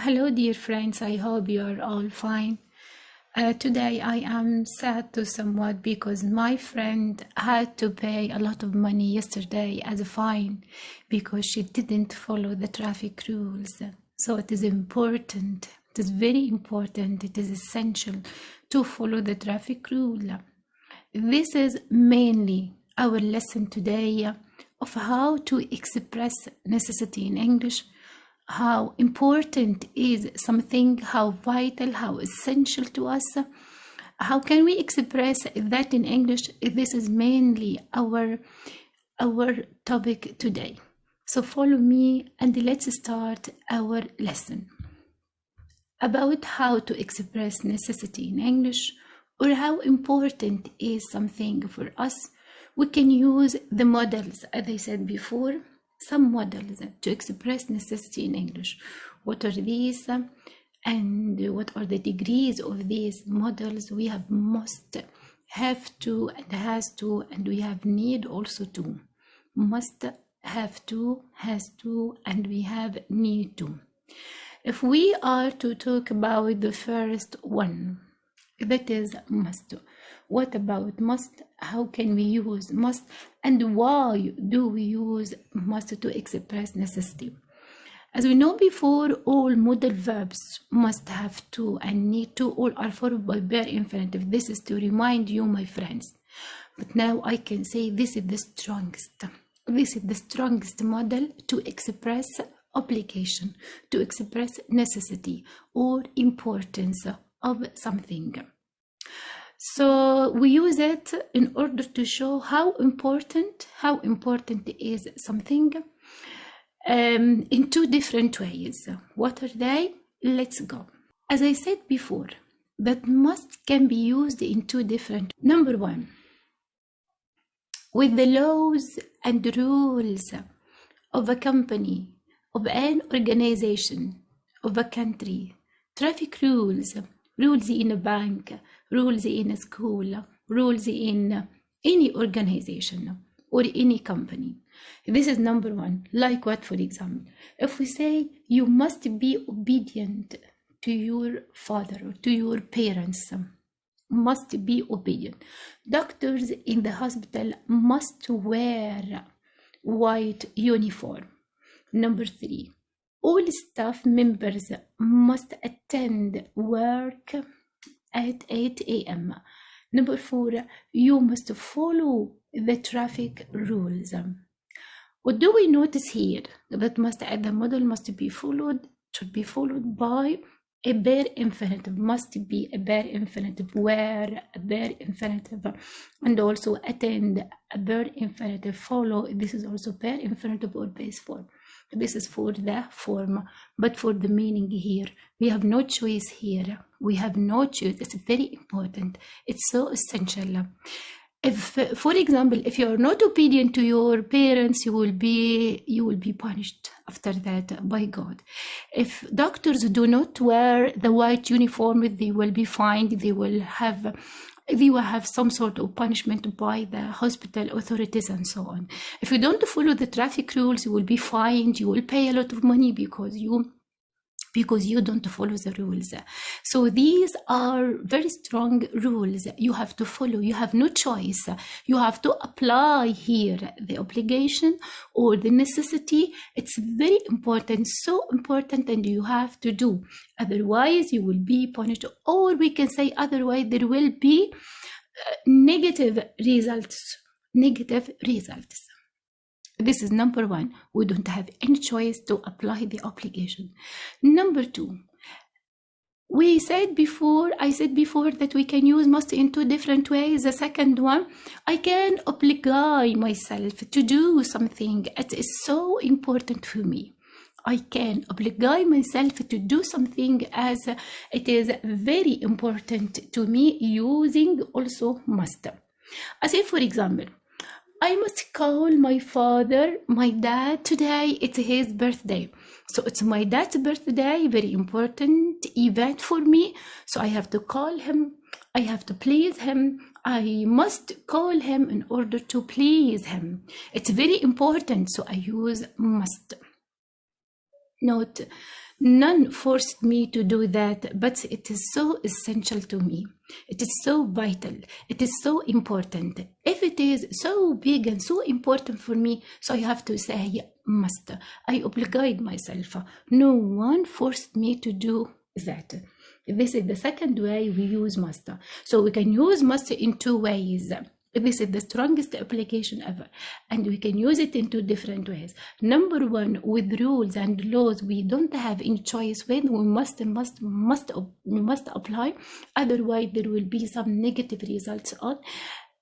Hello, dear friends. I hope you are all fine. Today I am sad to somewhat because my friend had to pay a lot of money yesterday as a fine because she didn't follow the traffic rules. So it is important. It is very important. It is essential to follow the traffic rule. This is mainly our lesson today of how to express necessity in English. How important is something, how vital, how essential to us. How can we express that in English? This is mainly our topic today. So follow me and let's start our lesson about how to express necessity in English, or how important is something for us. We can use the modals, as I said before. Some models to express necessity in English. What are these and what are the degrees of these models? We have must, have to, and has to, and we have need also to. Must, have to, has to, and we have need to. If we are to talk about the first one, that is must. What about must? How can we use must? And why do we use must to express necessity? As we know before, all modal verbs must, have to, and need to, all are followed by bare infinitive. This is to remind you, my friends. But now I can say this is the strongest. This is the strongest model to express obligation, to express necessity or importance of something. So we use it in order to show how important is something in two different ways. What are they? Let's go. As I said before, that must can be used in two different. Number one, with the laws and rules of a company, of an organization, of a country, traffic rules in a bank, rules in a school, rules in any organization or any company. This is number one. Like what, for example? If we say you must be obedient to your father or to your parents, must be obedient. Doctors in the hospital must wear white uniform. Number three, all staff members must attend work at 8 a.m. Number four, you must follow the traffic rules. What do we notice here? That must add the model must be followed, should be followed by a bare infinitive, must be a bare infinitive, wear a bare infinitive, and also attend a bare infinitive, follow. This is also bare infinitive or base form. This is for the form, but for the meaning here, we have no choice here. We have no choice. It's very important. It's so essential. If, for example, if you are not obedient to your parents, you will be punished after that by God. If doctors do not wear the white uniform, they will be fined. They will have some sort of punishment by the hospital authorities and so on. If you don't follow the traffic rules, you will be fined. You will pay a lot of money because you don't follow the rules. So these are very strong rules you have to follow. You have no choice. You have to apply here the obligation or the necessity. It's very important, so important, and you have to do. Otherwise, you will be punished, or we can say otherwise, there will be negative results. This is number one. We don't have any choice to apply the obligation. Number two, I said before that we can use must in two different ways. The second one, I can oblige myself to do something. It is so important for me. I can oblige myself to do something as it is very important to me, using also must. I say, for example, I must call my dad today. It's his birthday. So it's my dad's birthday, very important event for me. So I have to call him. I have to please him. I must call him in order to please him. It's very important. So I use must. Note None forced me to do that, but it is so essential to me. It is so vital. It is so important. If it is so big and so important for me, so I have to say must. I obligate myself. No one forced me to do that. This is the second way we use must. So we can use must in two ways. This is the strongest application ever, and we can use it in two different ways. Number one, with rules and laws, we don't have any choice when we must apply. Otherwise, there will be some negative results on.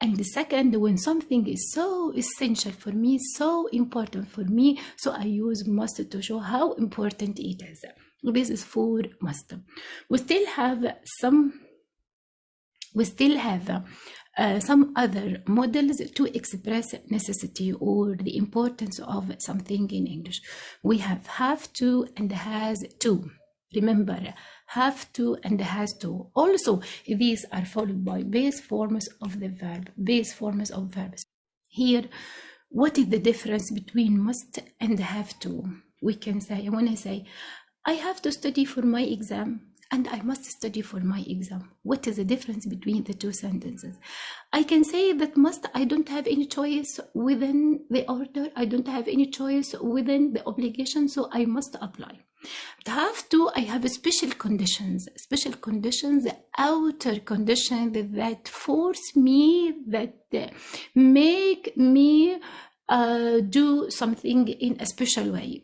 And the second, when something is so essential for me, so important for me, so I use must to show how important it is. This is for must. We still have some other models to express necessity or the importance of something in English. We have to and has to. Remember, have to and has to. Also, these are followed by base forms of the verb, base forms of verbs. Here, what is the difference between must and have to? We can say, when I say, I have to study for my exam, and I must study for my exam. What is the difference between the two sentences? I can say that must, I don't have any choice within the order. I don't have any choice within the obligation, so I must apply. But have to, I have special conditions, outer conditions that force me, that make me do something in a special way.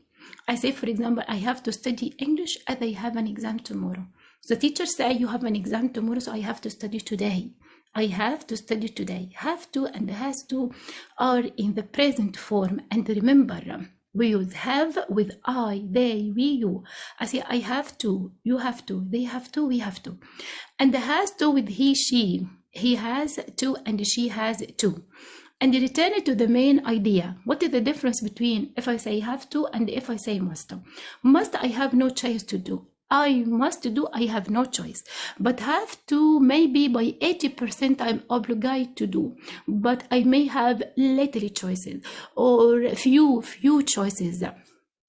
I say, for example, I have to study English as I have an exam tomorrow. The teacher says you have an exam tomorrow, so I have to study today. I have to study today. Have to and has to are in the present form. And remember, we use have with I, they, we, you. I say I have to, you have to, they have to, we have to. And the has to with he, she. He has to and she has to. And return it to the main idea. What is the difference between if I say have to and if I say must? Must, I have no choice to do. I must do, I have no choice. But have to, maybe by 80% I'm obligated to do. But I may have little choices or few choices.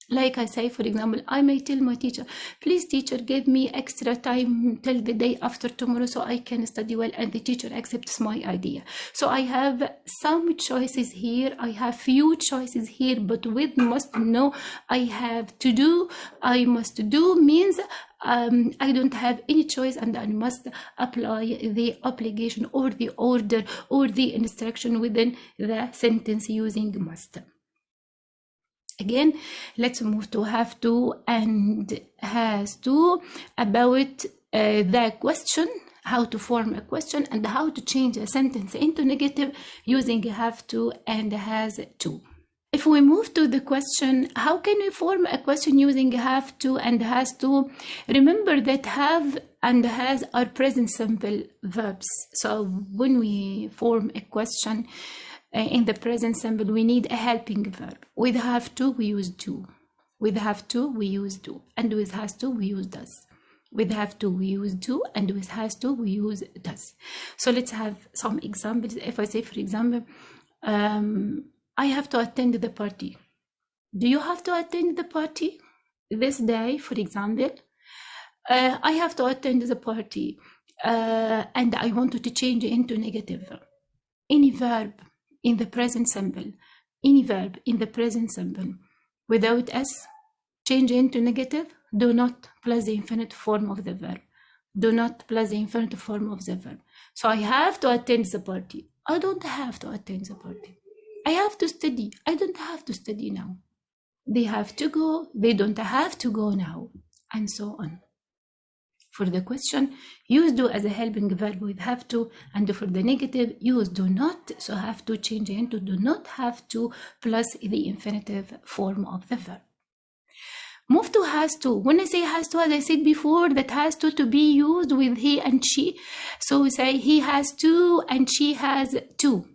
Like I say, for example, I may tell my teacher, please teacher, give me extra time till the day after tomorrow so I can study well, and the teacher accepts my idea. So I have some choices here, I have few choices here, but with must, no, I have to do, I must do means I don't have any choice and I must apply the obligation or the order or the instruction within the sentence using must. Again, let's move to have to and has to about the question, how to form a question and how to change a sentence into negative using have to and has to. If we move to the question, how can we form a question using have to and has to? Remember that have and has are present simple verbs. So when we form a question, in the present simple, we need a helping verb. With have to, we use do. With have to, we use do. And with has to, we use does. With have to, we use do. And with has to, we use does. So let's have some examples. If I say, for example, I have to attend the party. Do you have to attend the party? This day, for example, I have to attend the party. And I wanted to change it into negative. Any verb in the present simple, any verb in the present simple without s, change into negative, do not plus the infinitive form of the verb. Do not plus the infinitive form of the verb. So I have to attend the party. I don't have to attend the party. I have to study. I don't have to study now. They have to go. They don't have to go now. And so on. For the question, use do as a helping verb with have to, and for the negative, use do not, so have to change into do not have to plus the infinitive form of the verb. Move to has to. When I say has to, as I said before, that has to be used with he and she. So we say he has to and she has to.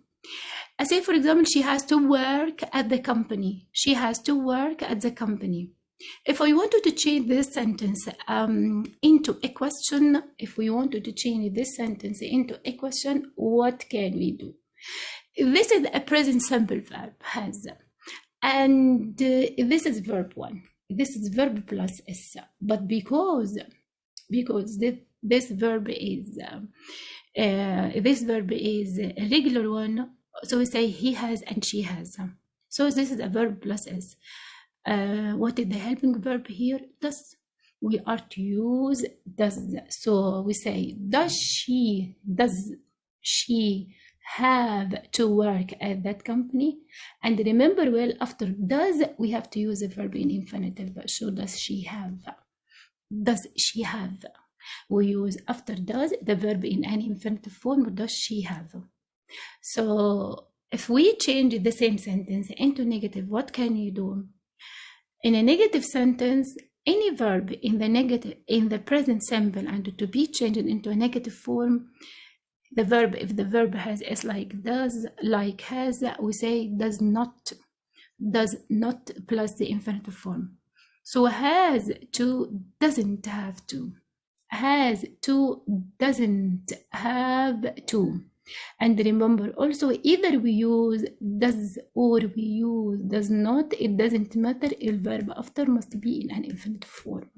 I say, for example, she has to work at the company. She has to work at the company. If I wanted to change this sentence into a question, what can we do? This is a present simple verb, has. And this is verb 1. this is verb plus s, but because this verb is a regular one, so we say he has and she has. So this is a verb plus s. What is the helping verb here? Does. We are to use does. So we say, does she have to work at that company? And remember, well, after does we have to use a verb in infinitive. So does she have? Does she have? We use after does the verb in an infinitive form. Does she have? So if we change the same sentence into negative, what can you do? In a negative sentence, any verb in the present simple and to be changed into a negative form, the verb, if the verb has s like does, like has, we say does not plus the infinitive form. So has to, doesn't have to. Has to, doesn't have to. And remember also, either we use does or we use does not, it doesn't matter, the verb after must be in an infinitive form.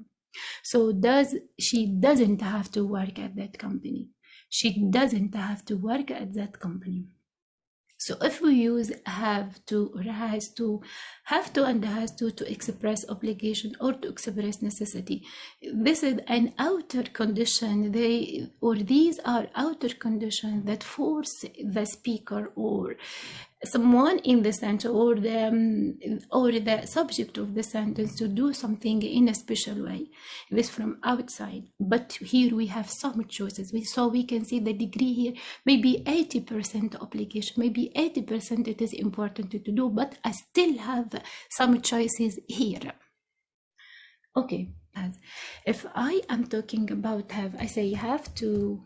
So she doesn't have to work at that company. She doesn't have to work at that company. So if we use have to or has to, have to and has to express obligation or to express necessity, this is an outer condition. These are outer conditions that force the speaker or someone in the sentence or the subject of the sentence to do something in a special way. This from outside, but here we have some choices. So we can see the degree here, maybe 80% obligation, maybe 80% it is important to do, but I still have some choices here. Okay, if I am talking about have, I say have to.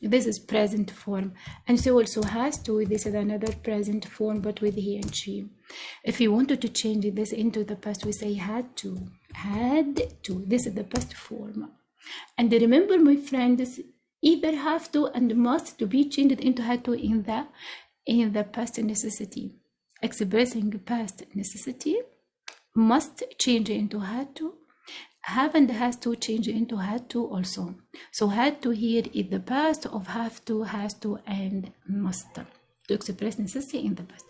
This is present form, and so also has to, this is another present form but with he and she. If you wanted to change this into the past, we say had to. This is the past form. And remember, my friends, either have to and must to be changed into had to in the past necessity. Expressing past necessity must change into had to. Have and has to change into had to also. So had to here is the past of have to, has to, and must to express necessity in the past.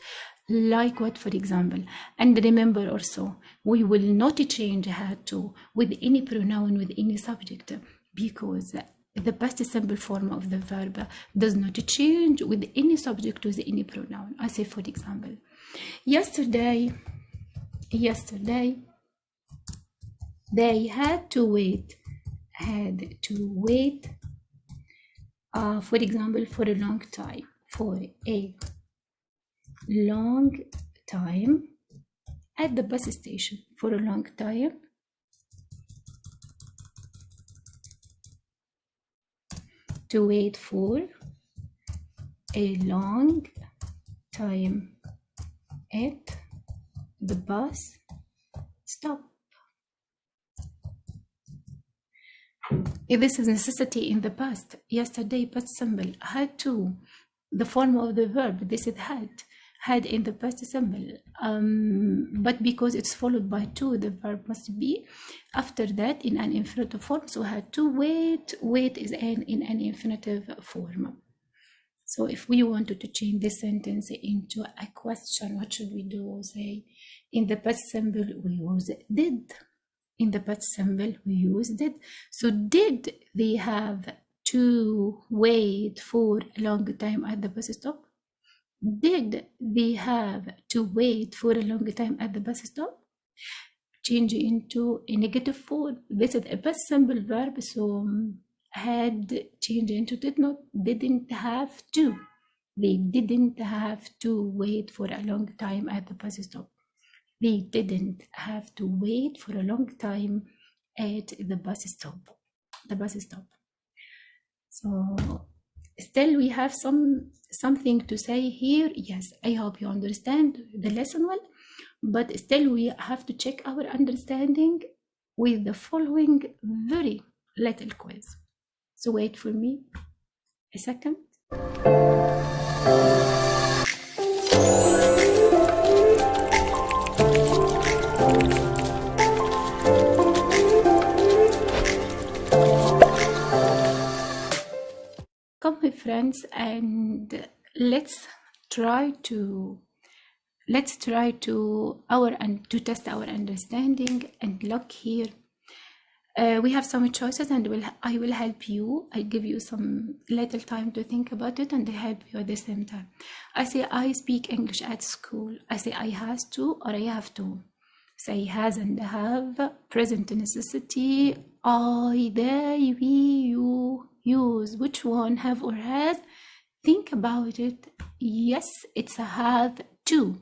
Like what, for example? And remember also, we will not change had to with any pronoun, with any subject, because the past simple form of the verb does not change with any subject, with any pronoun. I say, for example, yesterday they had to wait, for example, for a long time, at the bus station, for a long time, to wait for a long time at the bus stop. If this is necessity in the past, yesterday, past simple, had to, the form of the verb, this is had in the past simple, but because it's followed by to, the verb must be after that in an infinitive form. So had to wait is in an infinitive form. So if we wanted to change this sentence into a question, what should we do? Say, in the past simple we use did. In the past simple we use did. So did they have to wait for a long time at the bus stop? Did they have to wait for a long time at the bus stop? Change into a negative form. This is a past simple verb, so had changed into did not, didn't have to. They didn't have to wait for a long time at the bus stop. They didn't have to wait for a long time at the bus stop. So still we have something to say here. Yes, I hope you understand the lesson well, but still we have to check our understanding with the following very little quiz. So wait for me a second. Come, my friends, and let's try to to test our understanding. And look here, we have some choices, and I will help you. I give you some little time to think about it, and I help you at the same time. I say I speak English at school. I say I has to or I have to. Say has and have, present necessity. I, they, we, you. Use which one, have or has? Think about it. Yes, it's a have to.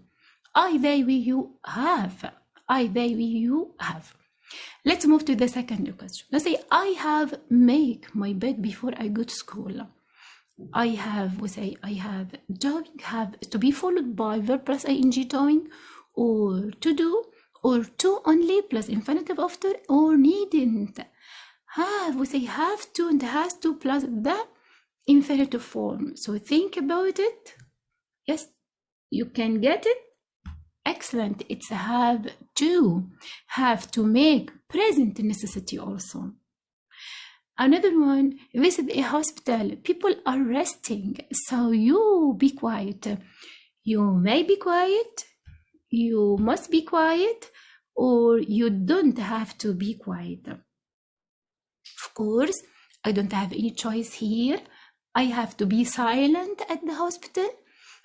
I, they, we, you have. I, they, we, you have. Let's move to the second question. Let's say I have make my bed before I go to school. I have, we say I have doing, have to be followed by verb plus ing doing, or to do, or to only plus infinitive after, or needn't. Have, we say have to and has to plus the infinitive form. So think about it. Yes, you can get it. Excellent. It's have to make present necessity also. Another one, visit a hospital. People are resting, so you be quiet. You may be quiet, you must be quiet, or you don't have to be quiet. Of course, I don't have any choice here. I have to be silent at the hospital.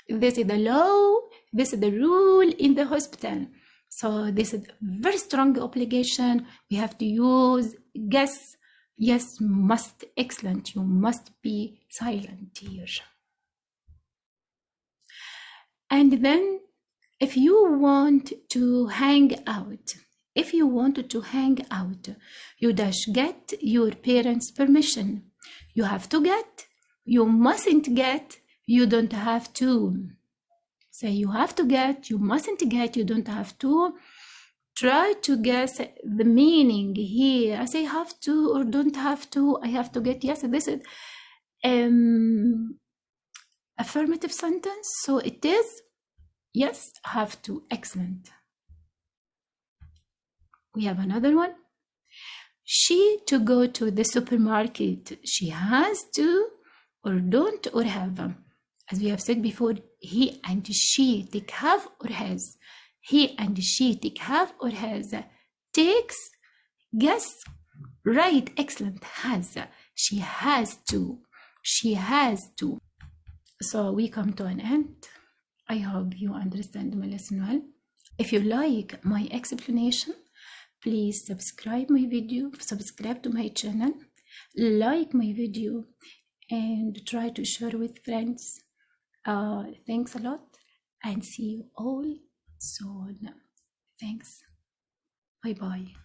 This is the law, this is the rule in the hospital. So this is a very strong obligation. We have to use guess. Yes, must. Excellent. You must be silent here. And then if you want to hang out, you dash get your parents' permission. You have to get, you mustn't get, you don't have to. Say you have to get, you mustn't get, you don't have to. Try to guess the meaning here. I say have to or don't have to. I have to get. Yes, this is affirmative sentence. So it is yes, have to. Excellent. We have another one. She to go to the supermarket. She has to or don't or have. As we have said before, he and she take have or has. He and she take have or has. Takes, guess, right, excellent, has. She has to. She has to. So we come to an end. I hope you understand my lesson well. If you like my explanation, please subscribe my video, subscribe to my channel, like my video, and try to share with friends. Thanks a lot, and see you all soon. Thanks. Bye bye.